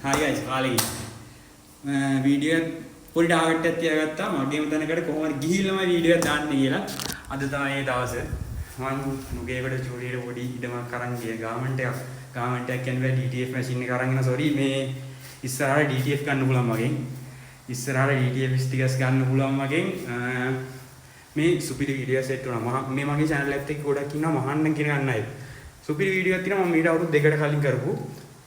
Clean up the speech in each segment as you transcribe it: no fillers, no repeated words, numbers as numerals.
Hi guys, කාලේ video පොඩි ඩාවට්ටයක් තියාගත්තා මගේම තැනකට කොහොමද ගිහිල්ලාම වීඩියෝ එකක් දාන්න කියලා. අද තමයි ඒ දවස. මම මුගේකට චූලියට පොඩි ඉඩමක් අරන් ගියා ගාමන්ට් එකක් කියන්නේ DTF මැෂින් එක අරන් එන සෝරි මේ ඉස්සරහට DTF ගන්න පුළුවන් මගෙන්. ඉස්සරහට DTF ස්ටිකර්ස් ගන්න පුළුවන් මගෙන්. මේ සුපිරි වීඩියෝ සෙට් වුණා. මේ මගේ channel එකත් එක්ක ගොඩක් ඉන්නවා මහන්න කියන ගන්න අය. සුපිරි වීඩියෝ එකක් තියෙනවා මම ඊට අවුරුදු දෙකකට කලින් කරපු.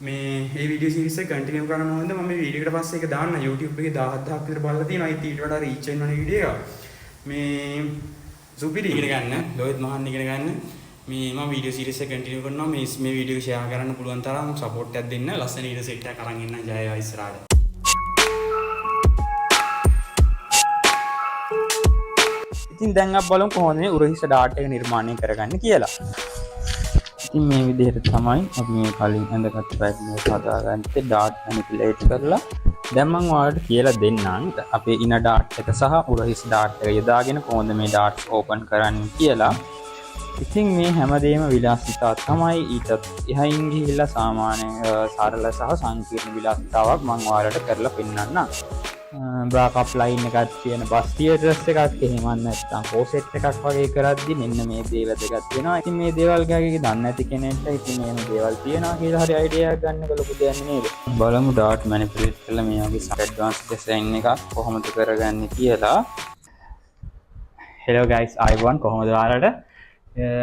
මේ වීඩියෝ සීරීස් එක කන්ටිනියු කරන්න ඕනද මම මේ වීඩියෝ එකට පස්සේ ඒක දාන්න YouTube එකේ 10000ක් විතර බලලා තියෙනවා ඊට වඩා රීච් වෙනවනේ වීඩියෝ එක මේ සුපිරි ඉගෙන ගන්න ලෝහිත් මහන් ඉගෙන ගන්න මේ මම වීඩියෝ සීරීස් එක කන්ටිනියු කරනවා මේ වීඩියෝ එක ෂෙයා කරන්න පුළුවන් තරම් සපෝට් එකක් දෙන්න ලස්සන වීඩියෝ සෙට් එකක් අරන් ඉන්න ජය වේවා ඉස්සරහට ඉතින් දැන් අපි බලමු කොහොමද මේ උරහිස ඩාට් එක නිර්මාණය කරගන්නේ කියලා ඉතින් මේ විදිහට තමයි අපි මේ කලින් ඇඳගත්ත පැටර්න් එක හදාගත්තේ ඩාට් මැනිපියුලේට් කරලා දැන් මම ඔයාලට කියලා දෙන්නම් අපේ ඉන ඩාට් එක සහ උරහිස් ඩාට් එක යොදාගෙන කොහොමද මේ ඩාට්ස් ඕපන් කරන්නේ කියලා. ඉතින් මේ හැමදේම විලාසිතා තමයි ඊටත් එහයින් ගිහිල්ලා සාමාන්‍ය සරල සහ සංකීර්ණ විලාසිතාවක් මම ඔයාලට කරලා පෙන්නන්නම්. බ්‍රාකප් ලයින් එකක් තියෙන බස් තියටර්ස් එකක් එහෙම නැත්නම් කෝසෙට් එකක් වගේ කරද්දි මෙන්න මේ දේවල් දෙකක් තියෙනවා. ඉතින් මේ දේවල් ගැන දන්නේ නැති කෙනෙක්ට ඉතින් මේ දේවල් තියෙනවා කියලා හරි අයිඩියා එකක් ගන්න එක ලොකු දෙයක් නේද? බලමු ඩාට් මැනිපියුලේට් කරලා මේ වගේ ඇඩ්වාන්ස් ඩිසයින් එකක් කොහොමද කරගන්නේ කියලා. hello guys I1 කොහොමද ඔයාලට?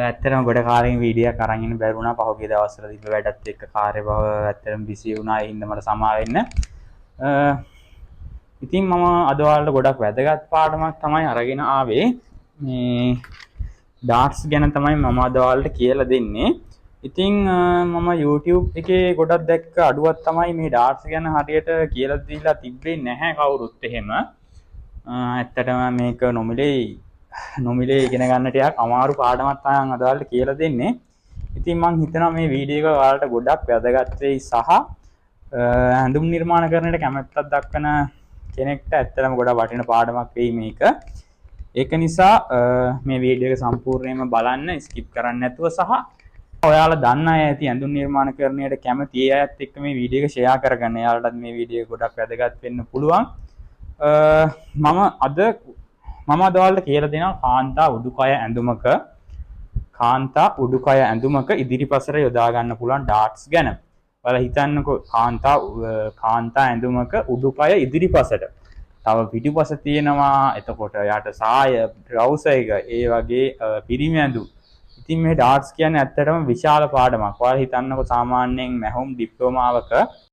ඇත්තටම ගොඩ කාලෙකින් වීඩියෝ එකක් අරන් ඉන්න බැරි වුණා. පහුගිය දවස්වල තිබ්බ වැඩත් එක්ක කාර්යබහුව ඇත්තටම බිසි වුණා. ඒ හින්දා මට සමා වෙන්න. ඉතින් මම අද ඔයාලට ගොඩක් වැදගත් පාඩමක් තමයි අරගෙන ආවේ මේ ඩාට්ස් ගැන තමයි මම අද ඔයාලට කියලා දෙන්නේ. ඉතින් මම YouTube එකේ ගොඩක් දැක්ක අඩුවක් තමයි මේ ඩාට්ස් ගැන හරියට කියලා දීලා තිබ්බේ නැහැ කවුරුත් එහෙම. ඇත්තටම මේක නොමිලේ ඉගෙන ගන්න ටිකක් අමාරු පාඩමක් තමයි අද ඔයාලට කියලා දෙන්නේ. ඉතින් මම හිතනවා මේ වීඩියෝ එක ඔයාලට ගොඩක් වැදගත් වෙයි සහ ඇඳුම් නිර්මාණ කරන්නට කැමැත්තක් දක්වන කෙනෙක්ට ඇත්තටම ගොඩක් වටින පාඩමක් වෙයි මේක. ඒක නිසා මේ වීඩියෝ එක සම්පූර්ණයෙන්ම බලන්න ස්කිප් කරන්න නැතුව සහ ඔයාලා දන්න අය ඇති ඇඳුම් නිර්මාණ කරන්නට කැමති ඒ අයත් එක්ක මේ වීඩියෝ එක ෂෙයා කරගන්න. එයාලටත් මේ වීඩියෝ එක ගොඩක් වැදගත් වෙන්න පුළුවන්. මම අද ඔයාලට කියලා දෙනවා කාන්තා උඩුකය ඇඳුමක ඉදිරිපසට යොදා ගන්න පුළුවන් ඩාට්ස් ගැන. ඔයාලා හිතන්නකෝ කාන්තා ඇඳුමක උඩුකය ඉදිරිපසට. තව පිටුපස තියෙනවා. එතකොට යාට සාය, ට්‍රවුසර් එක, ඒ වගේ පිරිමි ඇඳුම්. ඉතින් මේ ඩාට්ස් කියන්නේ ඇත්තටම විශාල පාඩමක්. ඔයාලා හිතන්නකෝ සාමාන්‍යයෙන් මැහුම් ඩිප්ලෝමාවක